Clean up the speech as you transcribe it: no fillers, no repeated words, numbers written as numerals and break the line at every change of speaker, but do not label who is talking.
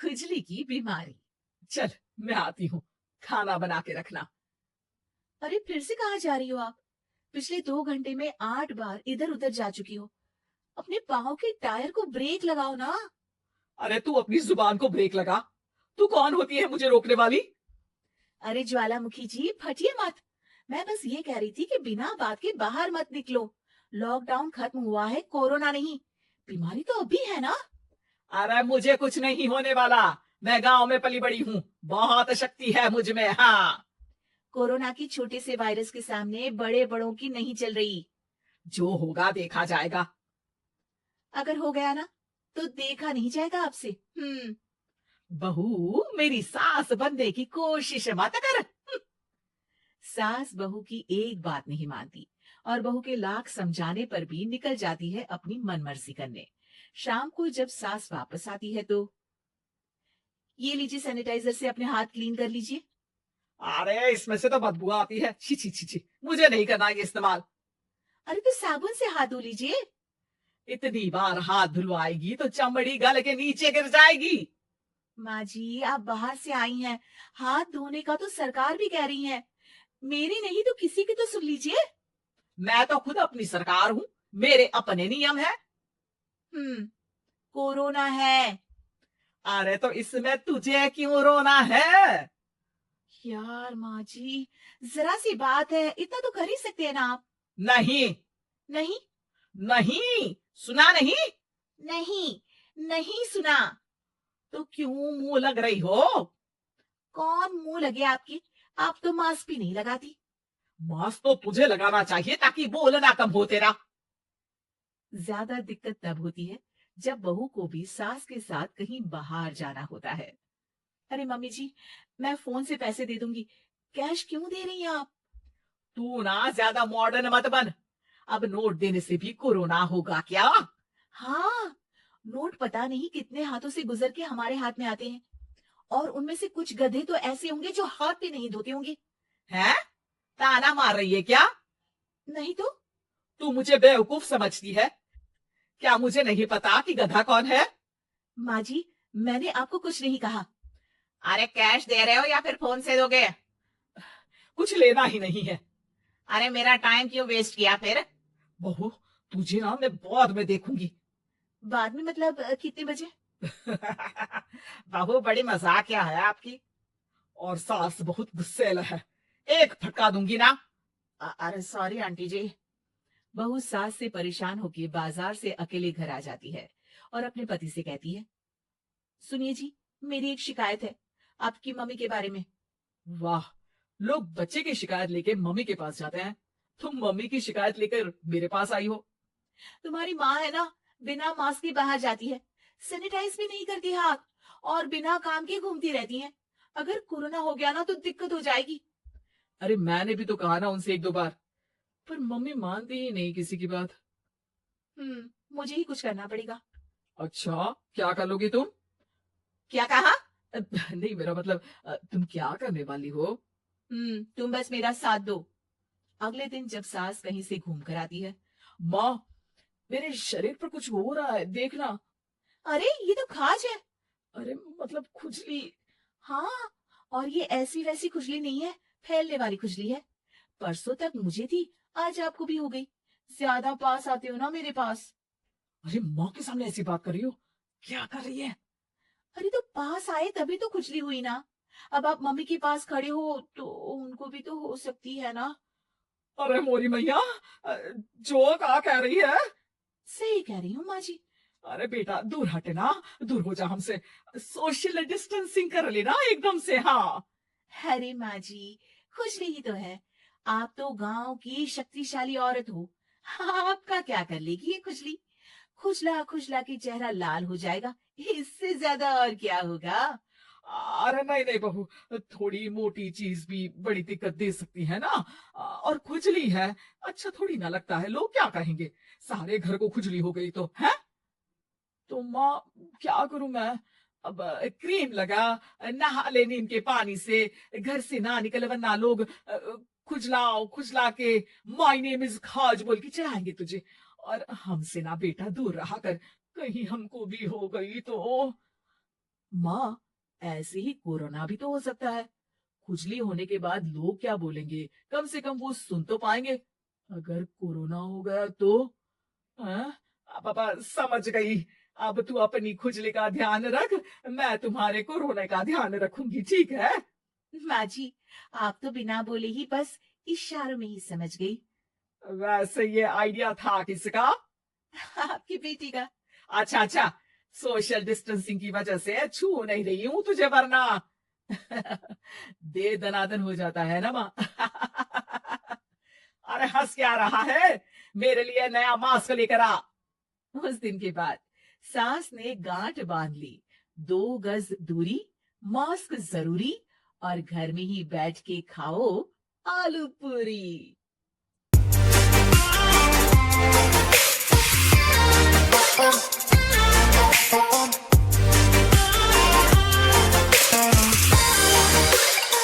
खुजली की बीमारी।
चल, मैं आती हूँ, खाना बना के रखना।
अरे फिर से कहाँ जा रही हो आप? पिछले 2 घंटे में 8 बार इधर उधर जा चुकी हो। अपने पाँव के टायर को ब्रेक लगाओ ना।
अरे तू अपनी जुबान को ब्रेक लगा। तू कौन होती है मुझे रोकने वाली?
अरे ज्वालामुखी जी फटिए मत। मैं बस ये कह रही थी कि बिना बात के बाहर मत निकलो। लॉकडाउन खत्म हुआ है, कोरोना नहीं। बीमारी तो अभी है ना।
अरे मुझे कुछ नहीं होने वाला। मैं गांव में पली बड़ी हूँ, बहुत शक्ति है मुझ में। हाँ,
कोरोना की छोटे से वायरस के सामने बड़े बड़ों की नहीं चल रही।
जो होगा देखा जाएगा।
अगर हो गया ना तो देखा नहीं जाएगा आपसे।
बहू, मेरी सास बनने की कोशिश मत कर।
सास बहू की एक बात नहीं मानती और बहू के लाख समझाने पर भी निकल जाती है अपनी मनमर्जी करने। शाम को जब सास वापस आती है तो ये लीजिए, सैनिटाइजर से अपने हाथ क्लीन कर लीजिए।
अरे इसमें से तो बदबू आती है। छी छी छी छी, मुझे नहीं करना ये इस्तेमाल।
अरे तो साबुन से हाथ धो लीजिए।
इतनी बार हाथ धुलवाएगी तो चमड़ी गल के नीचे गिर जाएगी।
माँ जी आप बाहर से आई हैं, हाथ धोने का तो सरकार भी कह रही है। मेरी नहीं तो किसी की तो सुन लीजिए।
मैं तो खुद अपनी सरकार हूँ, मेरे अपने नियम है।
हम्म कोरोना है।
अरे तो इसमें तुझे क्यों रोना है?
यार माँ जी, जरा सी बात है, इतना तो कर ही सकते हैं ना आप।
नहीं,
नहीं।
नहीं, सुना नहीं?
नहीं। नहीं सुना।
तो क्यों मुंह लग रही हो?
कौन मुंह लगे आपकी? आप तो मास्क भी नहीं लगाती।
मास्क तो तुझे लगाना चाहिए ताकि बोलना कम हो तेरा।
ज्यादा दिक्कत तब होती है जब बहू को भी सास के साथ कहीं बाहर जाना होता है। अरे मम्मी जी, मैं फोन से पैसे दे दूंगी। कैश क्यों दे रही हैं आप?
तू ना ज्यादा मॉडर्न मत बन। अब नोट देने से भी कोरोना होगा क्या?
हाँ, नोट पता नहीं कितने हाथों से गुजर के हमारे हाथ में आते हैं, और उनमें से कुछ गधे तो ऐसे होंगे जो हाथ भी नहीं धोते होंगे।
है? ताना मार रही है क्या?
नहीं तो।
तू मुझे बेवकूफ समझती है? क्या मुझे नहीं पता कि गधा कौन है?
माँ जी, मैंने आपको कुछ नहीं कहा।
अरे कैश दे रहे हो या फिर फोन से दोगे? कुछ लेना ही नहीं है। अरे मेरा टाइम क्यों वेस्ट किया फिर? बहू, तुझे ना मैं बाद में देखूंगी।
बाद में मतलब कितने बजे?
बहू, बड़ी मजाकिया है आपकी। और सास बहुत गुस्सेल है, एक फटका दूंगी ना।
अरे सॉरी आंटी जी। बहू सास से परेशान होकर बाजार से अकेले घर आ जाती है और अपने पति से कहती है, सुनिए जी, मेरी एक शिकायत है आपकी मम्मी के बारे में।
वाह, लोग बच्चे की शिकायत लेके मम्मी के पास जाते हैं, तुम मम्मी की शिकायत लेकर मेरे पास आई हो।
तुम्हारी माँ है ना, बिना मास्क के बाहर जाती है, सैनिटाइज भी नहीं करती हाथ, और बिना काम के घूमती रहती है। अगर कोरोना हो गया ना तो दिक्कत हो जाएगी।
अरे मैंने भी तो कहा ना उनसे एक दो बार, पर मम्मी मानती ही नहीं किसी की बात।
मुझे ही कुछ करना पड़ेगा।
अच्छा, क्या कर लोगी तुम?
क्या कहा?
नहीं, मेरा मतलब तुम क्या करने वाली हो?
तुम बस मेरा साथ दो। अगले दिन जब सास कहीं से घूम कर आती है।
माँ, मेरे शरीर पर कुछ हो रहा है, देखना।
अरे ये तो खाज है।
अरे मतलब खुजली।
हाँ, और ये ऐसी वैसी खुजली नहीं है, फैलने वाली खुजली है। परसों तक मुझे थी, आज आपको भी हो गई। ज्यादा पास आते हो ना मेरे पास।
अरे माँ के सामने ऐसी बात कर रही हो? क्या कर रही है?
अरे तो पास आए तभी तो खुजली हुई ना। अब आप मम्मी के पास खड़े हो तो उनको भी तो हो सकती है ना।
अरे मोरी मैया, जो क्या कह रही है?
सही कह रही हूँ माँ जी।
अरे बेटा, दूर हटे ना, दूर हो जा हमसे। सोशल डिस्टेंसिंग कर लेना एकदम से। हाँ,
अरे माँ जी, खुजली ही तो है। आप तो गांव की शक्तिशाली औरत हो। आपका क्या कर लेगी ये खुजली? खुजला खुजला के चेहरा लाल हो जाएगा, इससे ज्यादा और क्या होगा।
अरे नहीं नहीं बहू, थोड़ी मोटी चीज भी बड़ी दिक्कत दे सकती है ना। और खुजली है, अच्छा थोड़ी ना लगता है, लोग क्या कहेंगे? सारे घर को खुजली हो गई तो है। तो माँ, क्या करूं मैं? अब क्रीम लगा, नहा ले नीम के पानी से, घर से ना निकल वरना लोग खुजलाओ खुजला के माय नेम इज खाज बोल के चढ़ाएंगे तुझे। और हमसे ना बेटा दूर रहा कर, कहीं हमको भी हो गई तो। माँ, ऐसे ही कोरोना भी तो हो सकता है। खुजली होने के बाद लोग क्या बोलेंगे? कम से कम वो सुन तो पाएंगे। अगर कोरोना हो गया तो? हाँ? पापा समझ गई। अब तू अपनी खुजली का ध्यान रख, मैं तुम्हारे कोरोना का ध्यान रखूंगी, ठीक है?
माँ जी, आप तो बिना बोले ही बस इशारों में ही समझ गई।
वैसे ये आइडिया था किसका?
आपकी बेटी का।
अच्छा अच्छा, सोशल डिस्टेंसिंग की वजह से छू नहीं रही हूं तुझे वरना दे दनादन हो जाता है ना माँ। अरे हंस क्या रहा है? मेरे लिए नया मास्क लेकर आ।
उस दिन के बाद सास ने गांठ बांध ली। 2 गज दूरी, मास्क जरूरी, और घर में ही बैठ के खाओ आलू पूरी।